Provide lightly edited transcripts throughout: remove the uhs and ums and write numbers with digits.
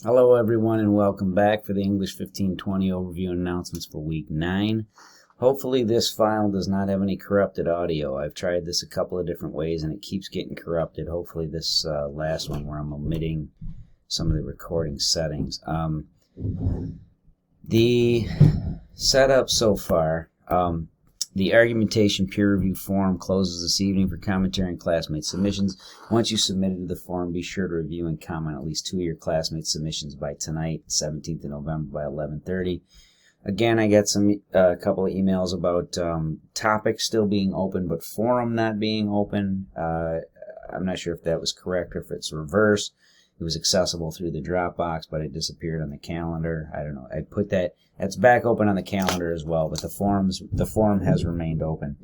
Hello everyone and welcome back for the English 1520 overview and announcements for week 9. Hopefully this file does not have any corrupted audio. I've tried this a couple of different ways and it keeps getting corrupted. Hopefully this last one where I'm omitting some of the recording settings. The setup so far, the argumentation peer review forum closes this evening for commentary and classmate submissions. Once you submitted to the forum, be sure to review and comment at least 2 of your classmate submissions by tonight, 17th of November by 11:30. Again, I got a couple of emails about topics still being open, but forum not being open. I'm not sure if that was correct or if it's reverse. It was accessible through the Dropbox, but it disappeared on the calendar. I don't know. I put that's back open on the calendar as well, but the forum has remained open.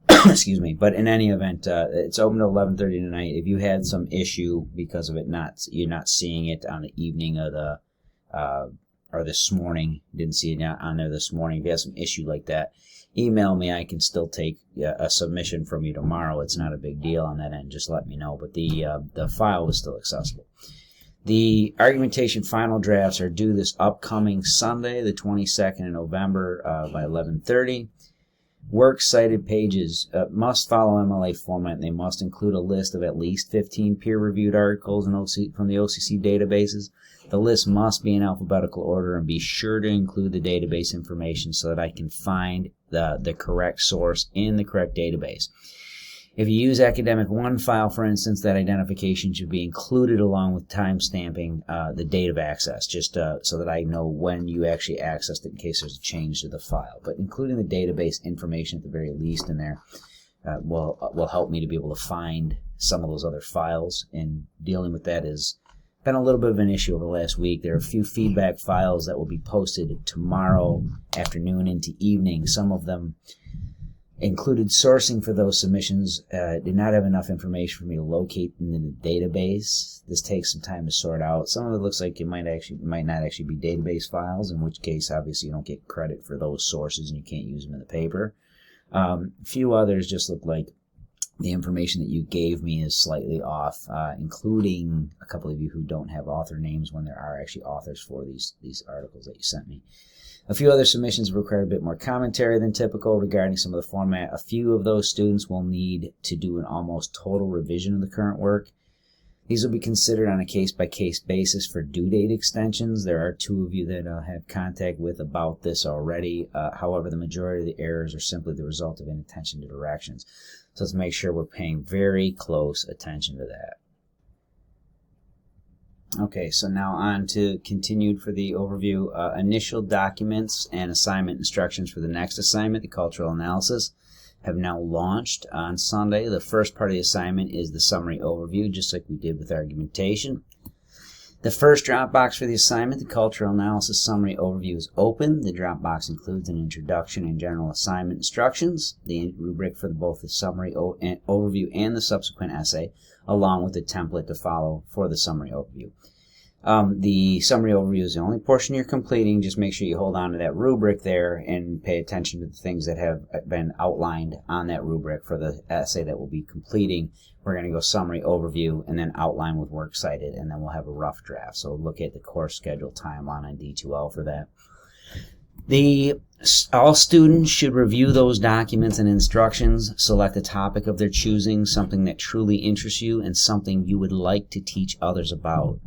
Excuse me. But in any event, it's open to 11:30 tonight. If you had some issue because of it you're not seeing it on the evening of the or this morning, didn't see it on there this morning. If you have some issue like that, email me. I can still take a submission from you tomorrow. It's not a big deal on that end. Just let me know. But the file is still accessible. The argumentation final drafts are due this upcoming Sunday, the 22nd of November by 11:30. Works cited pages must follow MLA format. They must include a list of at least 15 peer-reviewed articles from the OCC databases. The list must be in alphabetical order and be sure to include the database information so that I can find the correct source in the correct database. If you use Academic One file, for instance, that identification should be included along with timestamping the date of access, just so that I know when you actually accessed it in case there's a change to the file. But including the database information at the very least in there will help me to be able to find some of those other files. And dealing with that has been a little bit of an issue over the last week. There are a few feedback files that will be posted tomorrow afternoon into evening. Some of them included sourcing for those submissions, did not have enough information for me to locate them in the database. This takes some time to sort out. Some of it looks like it might not actually be database files, in which case obviously you don't get credit for those sources and you can't use them in the paper. A few others just look like the information that you gave me is slightly off, including a couple of you who don't have author names when there are actually authors for these articles that you sent me. A few other submissions require a bit more commentary than typical regarding some of the format. A few of those students will need to do an almost total revision of the current work. These will be considered on a case-by-case basis for due date extensions. There are 2 of you that I have contact with about this already. However, the majority of the errors are simply the result of inattention to directions. So let's make sure we're paying very close attention to that. Okay, so now on to continued for the overview. Initial documents and assignment instructions for the next assignment, the cultural analysis, have now launched on Sunday. The first part of the assignment is the summary overview, just like we did with argumentation. The first Dropbox for the assignment, the cultural analysis summary overview, is open. The Dropbox includes an introduction and general assignment instructions, the rubric for both the summary overview and the subsequent essay, along with the template to follow for the summary overview. The summary overview is the only portion you're completing. Just make sure you hold on to that rubric there and pay attention to the things that have been outlined on that rubric for the essay that we'll be completing. We're going to go summary overview and then outline with works cited, and then we'll have a rough draft. So look at the course schedule timeline on D2L for that. All students should review those documents and instructions, select a topic of their choosing, something that truly interests you, and something you would like to teach others about.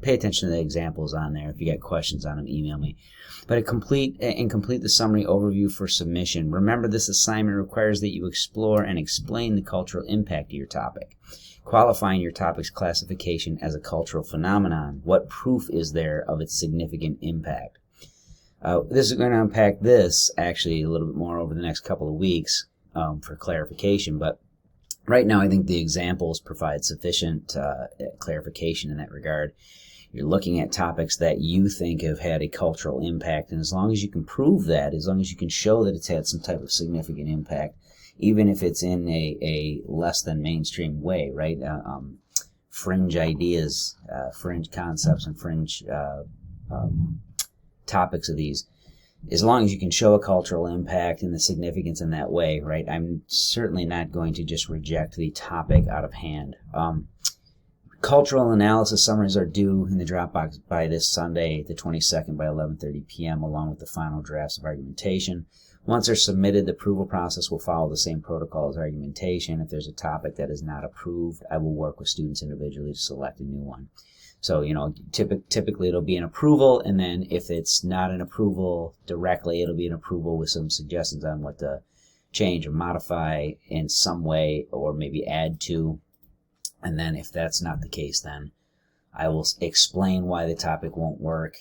Pay attention to the examples on there. If you got questions on them, email me. But complete the summary overview for submission. Remember, this assignment requires that you explore and explain the cultural impact of your topic, qualifying your topic's classification as a cultural phenomenon. What proof is there of its significant impact? This is going to unpack this actually a little bit more over the next couple of weeks for clarification, but right now I think the examples provide sufficient clarification in that regard. You're looking at topics that you think have had a cultural impact, and as long as you can prove that, as long as you can show that it's had some type of significant impact, even if it's in a less than mainstream way, right? Fringe ideas, fringe concepts, and fringe topics of these, as long as you can show a cultural impact and the significance in that way, right? I'm certainly not going to just reject the topic out of hand. Cultural analysis summaries are due in the Dropbox by this Sunday, the 22nd, by 11:30 p.m., along with the final drafts of argumentation. Once they're submitted, the approval process will follow the same protocol as argumentation. If there's a topic that is not approved, I will work with students individually to select a new one. So, typically it'll be an approval, and then if it's not an approval directly, it'll be an approval with some suggestions on what to change or modify in some way, or maybe add to. And then if that's not the case, then I will explain why the topic won't work.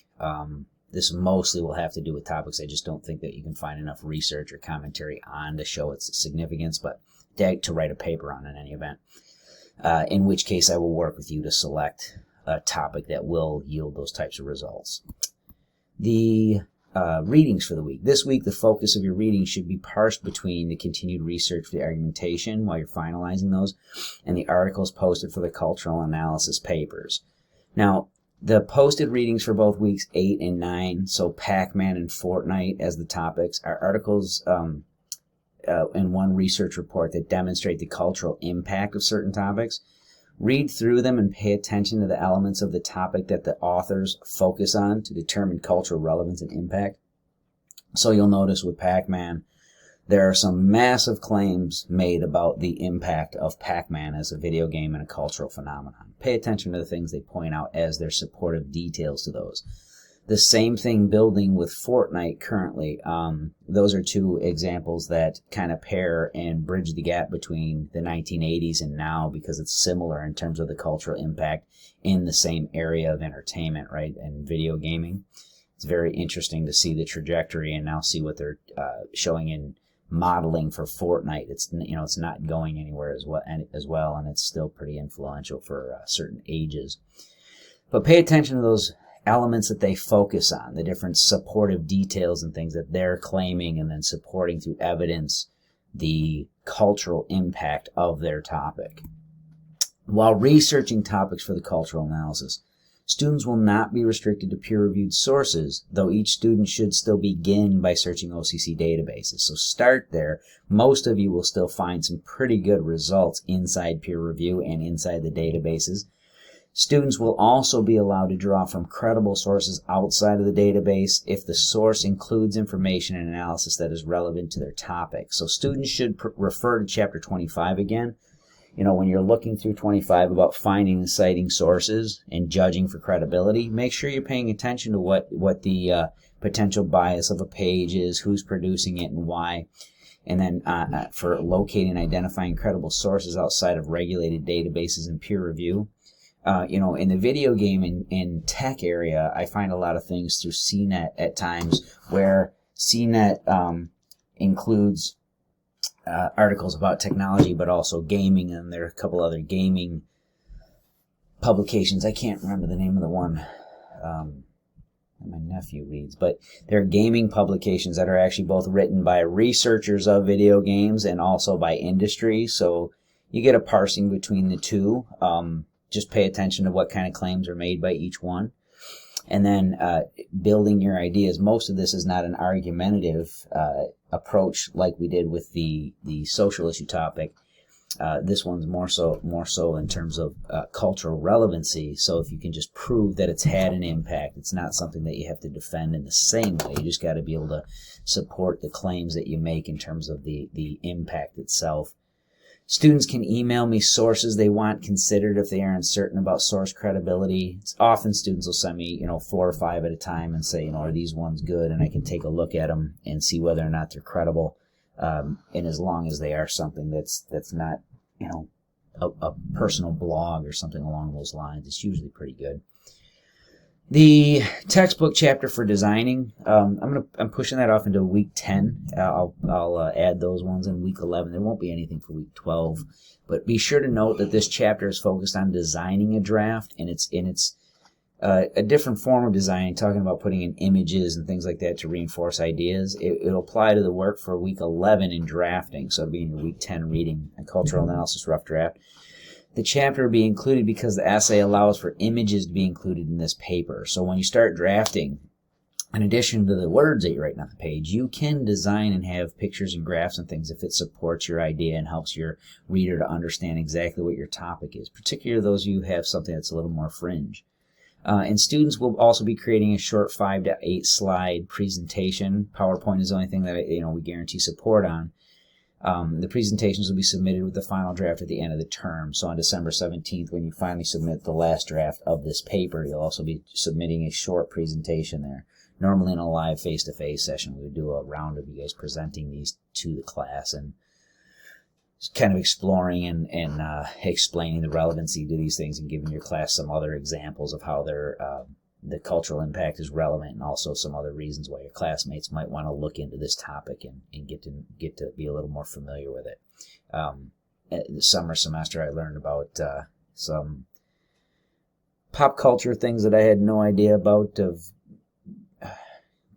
This mostly will have to do with topics I just don't think that you can find enough research or commentary on to show its significance, but to write a paper on in any event. In which case I will work with you to select a topic that will yield those types of results. The readings for the week. This week, the focus of your reading should be parsed between the continued research for the argumentation while you're finalizing those and the articles posted for the cultural analysis papers. Now, the posted readings for both weeks 8 and 9, so Pac-Man and Fortnite as the topics, are articles in one research report that demonstrate the cultural impact of certain topics. Read through them and pay attention to the elements of the topic that the authors focus on to determine cultural relevance and impact. So you'll notice with Pac-Man, there are some massive claims made about the impact of Pac-Man as a video game and a cultural phenomenon. Pay attention to the things they point out as their supportive details to those. The same thing building with Fortnite currently. Those are two examples that kind of pair and bridge the gap between the 1980s and now, because it's similar in terms of the cultural impact in the same area of entertainment, right, and video gaming. It's very interesting to see the trajectory and now see what they're showing in modeling for Fortnite. It's not going anywhere as well, and it's still pretty influential for certain ages. But pay attention to those elements that they focus on, the different supportive details and things that they're claiming, and then supporting through evidence the cultural impact of their topic. While researching topics for the cultural analysis, students will not be restricted to peer-reviewed sources, though each student should still begin by searching OCC databases. So start there. Most of you will still find some pretty good results inside peer review and inside the databases. Students will also be allowed to draw from credible sources outside of the database if the source includes information and analysis that is relevant to their topic. So students should refer to Chapter 25 again. When you're looking through 25 about finding and citing sources and judging for credibility, make sure you're paying attention to what the potential bias of a page is, who's producing it, and why. And then for locating and identifying credible sources outside of regulated databases and peer review. In the video game and tech area, I find a lot of things through CNET at times, where CNET includes articles about technology, but also gaming, and there are a couple other gaming publications. I can't remember the name of the one my nephew reads, but there are gaming publications that are actually both written by researchers of video games and also by industry, so you get a parsing between the two. Just pay attention to what kind of claims are made by each one. And then building your ideas. Most of this is not an argumentative approach like we did with the social issue topic. This one's more so in terms of cultural relevancy. So if you can just prove that it's had an impact, it's not something that you have to defend in the same way. You just got to be able to support the claims that you make in terms of the impact itself. Students can email me sources they want considered if they are uncertain about source credibility. It's often students will send me, 4 or 5 at a time and say, are these ones good? And I can take a look at them and see whether or not they're credible. And as long as they are something that's not, a personal blog or something along those lines, it's usually pretty good. The textbook chapter for designing, I'm pushing that off into week 10. I'll add those ones in week 11. There won't be anything for week 12, but be sure to note that this chapter is focused on designing a draft, and it's a different form of designing, talking about putting in images and things like that to reinforce ideas. It'll apply to the work for week 11 in drafting, so it'll be in your week 10 reading, a cultural analysis rough draft. The chapter will be included because the essay allows for images to be included in this paper. So when you start drafting, in addition to the words that you're writing on the page, you can design and have pictures and graphs and things if it supports your idea and helps your reader to understand exactly what your topic is, particularly those of you who have something that's a little more fringe. And students will also be creating a short 5 to 8 slide presentation. PowerPoint is the only thing that we guarantee support on. The presentations will be submitted with the final draft at the end of the term. So on December 17th, when you finally submit the last draft of this paper, you'll also be submitting a short presentation there. Normally in a live face-to-face session, we would do a round of you guys presenting these to the class and kind of exploring and explaining the relevancy to these things and giving your class some other examples of how the cultural impact is relevant, and also some other reasons why your classmates might want to look into this topic and get to be a little more familiar with it. The summer semester, I learned about some pop culture things that I had no idea about of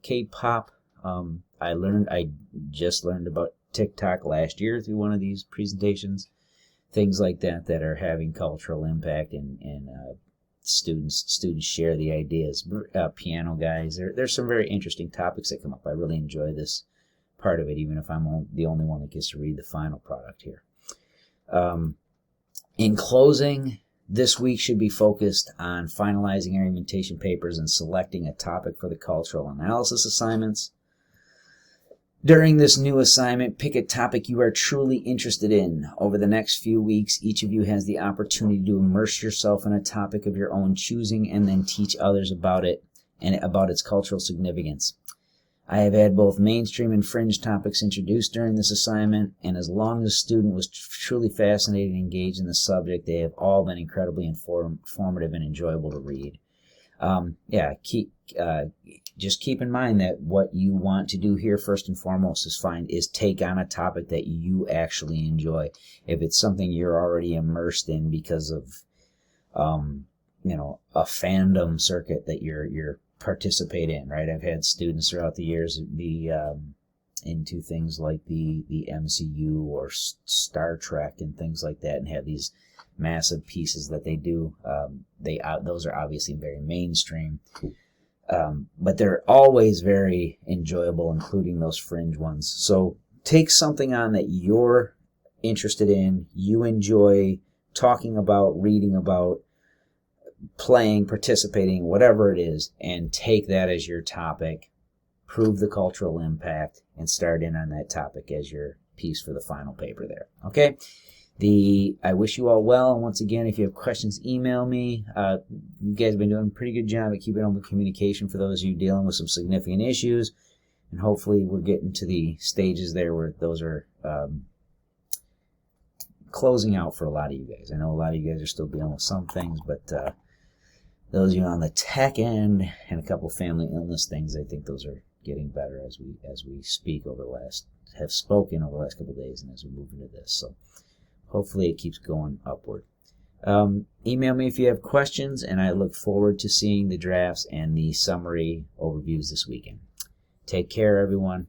K-pop. I just learned about TikTok last year through one of these presentations. Things like that are having cultural impact, and students share the ideas. Piano guys, there's some very interesting topics that come up. I really enjoy this part of it, even if I'm the only one that gets to read the final product here. In closing, this week should be focused on finalizing argumentation papers and selecting a topic for the cultural analysis assignments. During this new assignment, pick a topic you are truly interested in. Over the next few weeks, each of you has the opportunity to immerse yourself in a topic of your own choosing and then teach others about it and about its cultural significance. I have had both mainstream and fringe topics introduced during this assignment, and as long as a student was truly fascinated and engaged in the subject, they have all been incredibly informative and enjoyable to read. Just keep in mind that what you want to do here first and foremost is take on a topic that you actually enjoy. If it's something you're already immersed in because of a fandom circuit that you're participate in, right? I've had students throughout the years be into things like the MCU or Star Trek and things like that, and have these massive pieces that they do. Those are obviously very mainstream, but they're always very enjoyable, including those fringe ones. So take something on that you're interested in, you enjoy talking about, reading about, playing, participating, whatever it is, and take that as your topic, prove the cultural impact, and start in on that topic as your piece for the final paper there. Okay? I wish you all well, and once again, if you have questions, email me. You guys have been doing a pretty good job at keeping open communication for those of you dealing with some significant issues, and hopefully we're getting to the stages there where those are closing out for a lot of you guys. I know a lot of you guys are still dealing with some things, but those of you on the tech end and a couple family illness things, I think those are getting better as we have spoken over the last couple of days, and as we move into this. So hopefully it keeps going upward. Email me if you have questions, and I look forward to seeing the drafts and the summary overviews this weekend. Take care, everyone.